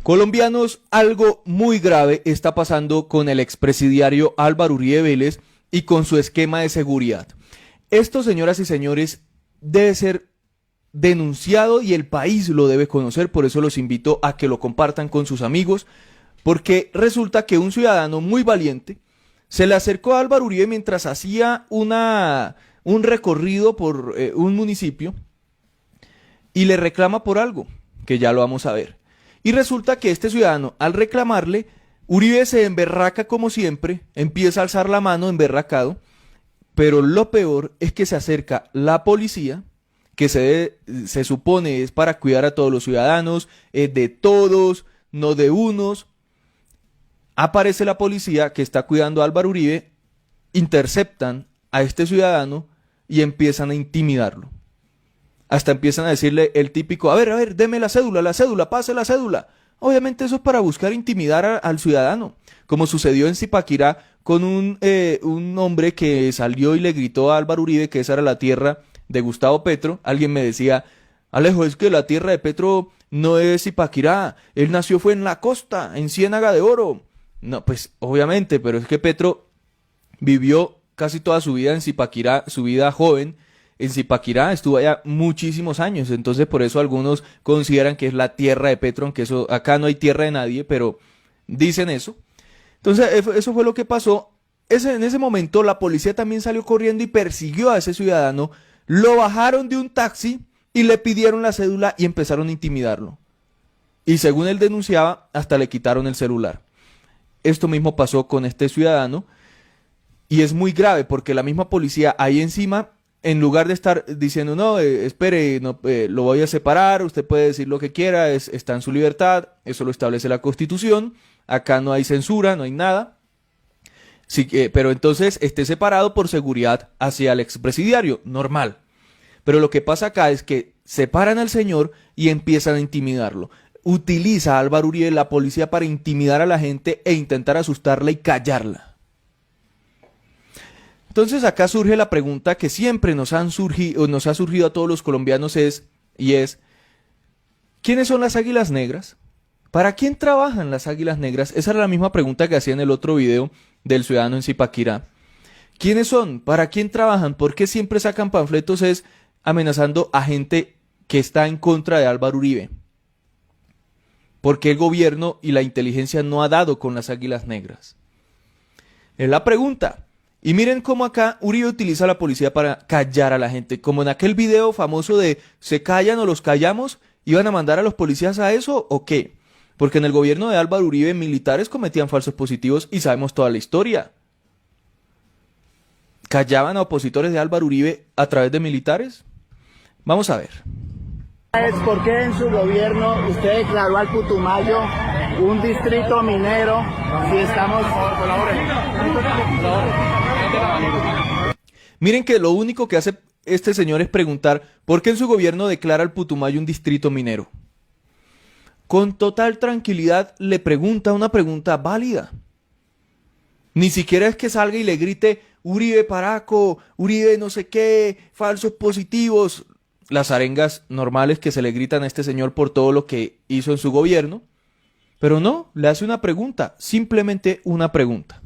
Colombianos, algo muy grave está pasando con el expresidiario Álvaro Uribe Vélez y con su esquema de seguridad. Esto, señoras y señores, debe ser denunciado y el país lo debe conocer, por eso los invito a que lo compartan con sus amigos, porque resulta que un ciudadano muy valiente se le acercó a Álvaro Uribe mientras hacía un recorrido por un municipio y le reclama por algo, que ya lo vamos a ver. Y resulta que este ciudadano, al reclamarle, Uribe se emberraca como siempre, empieza a alzar la mano emberracado, pero lo peor es que se acerca la policía, que se supone es para cuidar a todos los ciudadanos, de todos, no de unos. Aparece la policía que está cuidando a Álvaro Uribe, interceptan a este ciudadano y empiezan a intimidarlo. Hasta empiezan a decirle el típico, a ver, deme la cédula, pase la cédula. Obviamente eso es para buscar intimidar al ciudadano, como sucedió en Zipaquirá con un hombre que salió y le gritó a Álvaro Uribe que esa era la tierra de Gustavo Petro. Alguien me decía, Alejo, es que la tierra de Petro no es Zipaquirá, él nació fue en la costa, en Ciénaga de Oro. No, pues obviamente, pero es que Petro vivió casi toda su vida en Zipaquirá, su vida joven, en Zipaquirá, estuvo allá muchísimos años, entonces por eso algunos consideran que es la tierra de Petro, aunque eso, acá no hay tierra de nadie, pero dicen eso. Entonces eso fue lo que pasó. En ese momento la policía también salió corriendo y persiguió a ese ciudadano, lo bajaron de un taxi y le pidieron la cédula y empezaron a intimidarlo. Y según él denunciaba, hasta le quitaron el celular. Esto mismo pasó con este ciudadano y es muy grave porque la misma policía ahí encima, en lugar de estar diciendo, no, espere, no, lo voy a separar, usted puede decir lo que quiera, está en su libertad, eso lo establece la Constitución, acá no hay censura, no hay nada, sí, pero entonces esté separado por seguridad hacia el expresidiario, normal. Pero lo que pasa acá es que separan al señor y empiezan a intimidarlo. Utiliza a Álvaro Uribe la policía para intimidar a la gente e intentar asustarla y callarla. Entonces acá surge la pregunta que siempre nos ha surgido a todos los colombianos es, ¿quiénes son las Águilas Negras? ¿Para quién trabajan las Águilas Negras? Esa era la misma pregunta que hacía en el otro video del ciudadano en Zipaquirá. ¿Quiénes son? ¿Para quién trabajan? ¿Por qué siempre sacan panfletos amenazando a gente que está en contra de Álvaro Uribe? ¿Por qué el gobierno y la inteligencia no ha dado con las Águilas Negras? Es la pregunta. Y miren cómo acá Uribe utiliza a la policía para callar a la gente. Como en aquel video famoso de ¿se callan o los callamos? ¿Iban a mandar a los policías a eso o qué? Porque en el gobierno de Álvaro Uribe militares cometían falsos positivos y sabemos toda la historia. ¿Callaban a opositores de Álvaro Uribe a través de militares? Vamos a ver. ¿Por qué en su gobierno usted declaró al Putumayo un distrito minero si estamos... Miren que lo único que hace este señor es preguntar ¿por qué en su gobierno declara al Putumayo un distrito minero? Con total tranquilidad le pregunta una pregunta válida. Ni siquiera es que salga y le grite Uribe Paraco, Uribe no sé qué, falsos positivos, las arengas normales que se le gritan a este señor por todo lo que hizo en su gobierno. Pero no, le hace una pregunta, simplemente una pregunta.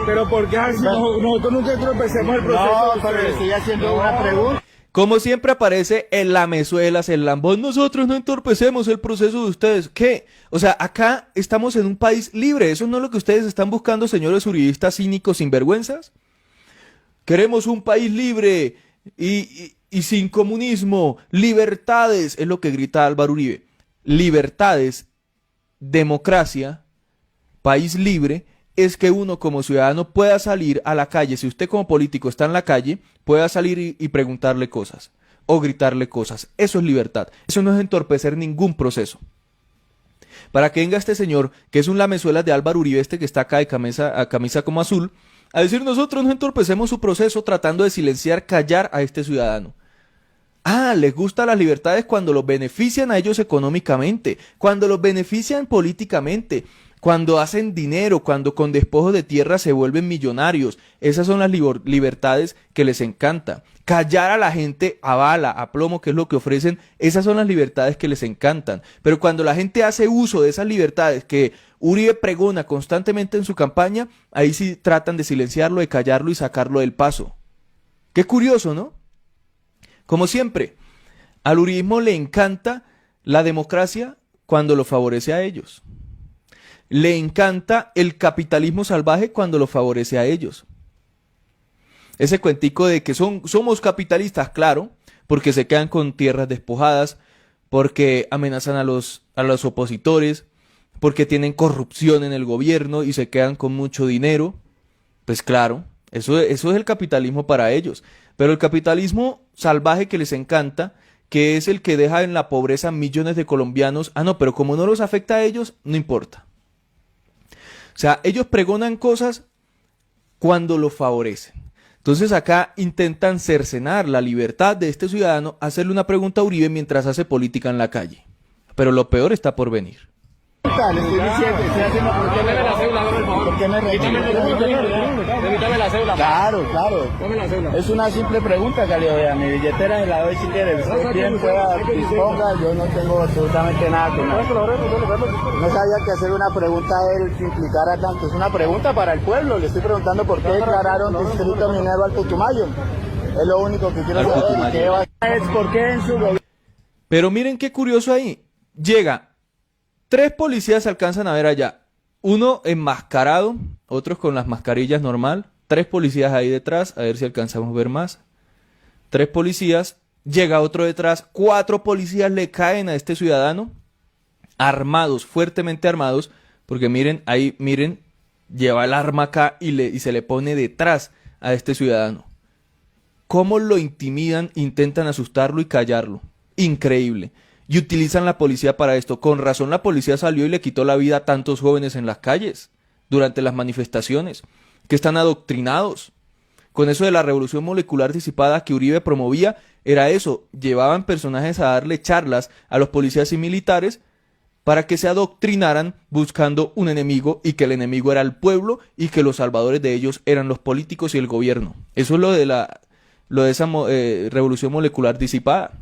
Pero ¿por qué así? Nosotros nunca tropecemos el proceso. No, pero le estoy haciendo una pregunta. Como siempre aparece el lamezuelas, el lambón, nosotros no entorpecemos el proceso de ustedes. ¿Qué? O sea, acá estamos en un país libre, ¿eso no es lo que ustedes están buscando, señores uribistas cínicos sinvergüenzas? Queremos un país libre y sin comunismo, libertades, es lo que grita Álvaro Uribe. Libertades, democracia, país libre, es que uno como ciudadano pueda salir a la calle, si usted como político está en la calle, pueda salir y preguntarle cosas o gritarle cosas. Eso es libertad, eso no es entorpecer ningún proceso. Para que venga este señor, que es un lamezuelas de Álvaro Uribe, que está acá de camisa como azul, a decir nosotros no entorpecemos su proceso tratando de silenciar, callar a este ciudadano. Ah, les gustan las libertades cuando los benefician a ellos económicamente, cuando los benefician políticamente. cuando hacen dinero, cuando con despojos de tierra se vuelven millonarios. Esas son las libertades que les encanta. Callar a la gente a bala, a plomo, que es lo que ofrecen, esas son las libertades que les encantan. Pero cuando la gente hace uso de esas libertades que Uribe pregona constantemente en su campaña, ahí sí tratan de silenciarlo, de callarlo y sacarlo del paso. Qué curioso, ¿no? Como siempre, al uribismo le encanta la democracia cuando lo favorece a ellos. Le encanta el capitalismo salvaje cuando lo favorece a ellos. Ese cuentico de que somos capitalistas, claro, porque se quedan con tierras despojadas, porque amenazan a los opositores, porque tienen corrupción en el gobierno y se quedan con mucho dinero. Pues claro, eso es el capitalismo para ellos. Pero el capitalismo salvaje que les encanta, que es el que deja en la pobreza millones de colombianos, no, pero como no los afecta a ellos, no importa. O sea, ellos pregonan cosas cuando lo favorecen. Entonces acá intentan cercenar la libertad de este ciudadano, hacerle una pregunta a Uribe mientras hace política en la calle. Pero lo peor está por venir. Le estoy diciendo, estoy haciendo por qué Dame la cédula, por favor. ¿Por qué me Dame la cédula. Claro, claro. Dame la cédula. Es una simple pregunta, Calio. Vea, mi billetera se la doy si quiere. Usted bien pueda, disponga, yo no tengo absolutamente nada con nada. No sabía que hacer una pregunta a él que implicara tanto. Es una pregunta para el pueblo. Le estoy preguntando por qué declararon distrito minero al Putumayo. Es lo único que quiero saber. Es por qué en su gobierno. Pero miren qué curioso ahí. Llega. 3 policías se alcanzan a ver allá. Uno enmascarado, otros con las mascarillas normal. 3 policías ahí detrás, a ver si alcanzamos a ver más. 3 policías, llega otro detrás. 4 policías le caen a este ciudadano. Armados, fuertemente armados. Porque miren, ahí, miren, lleva el arma acá y se le pone detrás a este ciudadano. ¿Cómo lo intimidan? Intentan asustarlo y callarlo. Increíble. Y utilizan la policía para esto. Con razón la policía salió y le quitó la vida a tantos jóvenes en las calles durante las manifestaciones, que están adoctrinados. Con eso de la revolución molecular disipada que Uribe promovía, era eso. Llevaban personajes a darle charlas a los policías y militares para que se adoctrinaran buscando un enemigo y que el enemigo era el pueblo y que los salvadores de ellos eran los políticos y el gobierno. Eso es lo de esa revolución molecular disipada.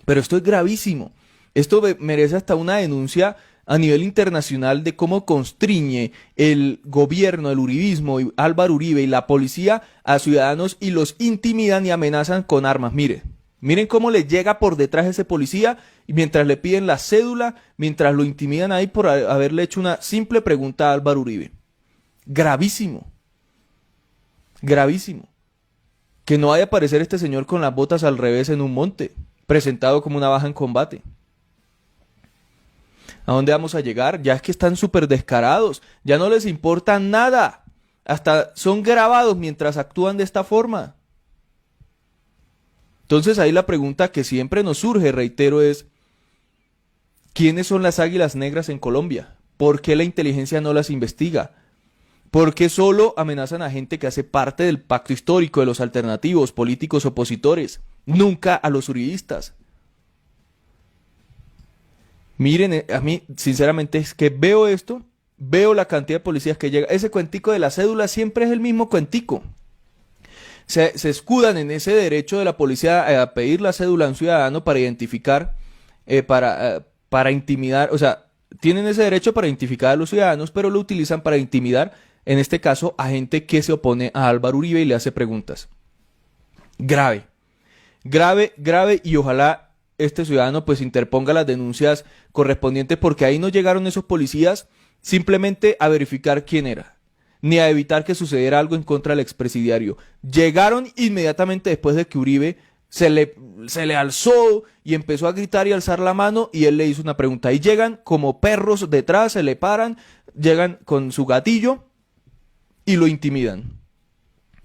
Pero esto es gravísimo. Esto merece hasta una denuncia a nivel internacional de cómo constriñe el gobierno, el uribismo, y Álvaro Uribe y la policía a ciudadanos y los intimidan y amenazan con armas. Miren cómo le llega por detrás ese policía y mientras le piden la cédula, mientras lo intimidan ahí por haberle hecho una simple pregunta a Álvaro Uribe. Gravísimo. Gravísimo. Que no vaya a aparecer este señor con las botas al revés en un monte, presentado como una baja en combate. ¿A dónde vamos a llegar? Ya es que están súper descarados, ya no les importa nada, hasta son grabados mientras actúan de esta forma. Entonces ahí la pregunta que siempre nos surge, reitero, es ¿quiénes son las águilas negras en Colombia? ¿Por qué la inteligencia no las investiga? ¿Por qué solo amenazan a gente que hace parte del pacto histórico de los alternativos, políticos opositores? Nunca a los uribistas. Miren, a mí, sinceramente, es que veo esto, veo la cantidad de policías que llega. Ese cuentico de la cédula siempre es el mismo cuentico. Se escudan en ese derecho de la policía a pedir la cédula a un ciudadano para identificar, para intimidar, o sea, tienen ese derecho para identificar a los ciudadanos, pero lo utilizan para intimidar, en este caso, a gente que se opone a Álvaro Uribe y le hace preguntas. Grave. Grave, grave, y ojalá este ciudadano pues interponga las denuncias correspondientes, porque ahí no llegaron esos policías simplemente a verificar quién era, ni a evitar que sucediera algo en contra del expresidiario. Llegaron inmediatamente después de que Uribe se le alzó y empezó a gritar y alzar la mano, y él le hizo una pregunta. Y llegan como perros detrás, se le paran, llegan con su gatillo y lo intimidan.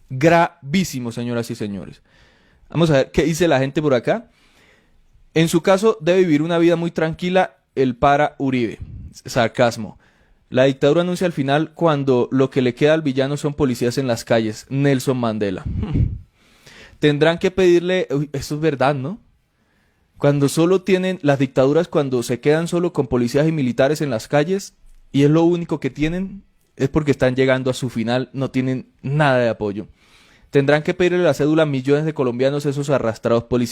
Gravísimo, señoras y señores. Vamos a ver qué dice la gente por acá. En su caso, debe vivir una vida muy tranquila el para Uribe. Sarcasmo. La dictadura anuncia al final cuando lo que le queda al villano son policías en las calles. Nelson Mandela. Tendrán que pedirle... Uy, eso es verdad, ¿no? Cuando solo tienen las dictaduras, cuando se quedan solo con policías y militares en las calles, y es lo único que tienen, es porque están llegando a su final, no tienen nada de apoyo. Tendrán que pedirle la cédula a millones de colombianos, esos arrastrados políticos.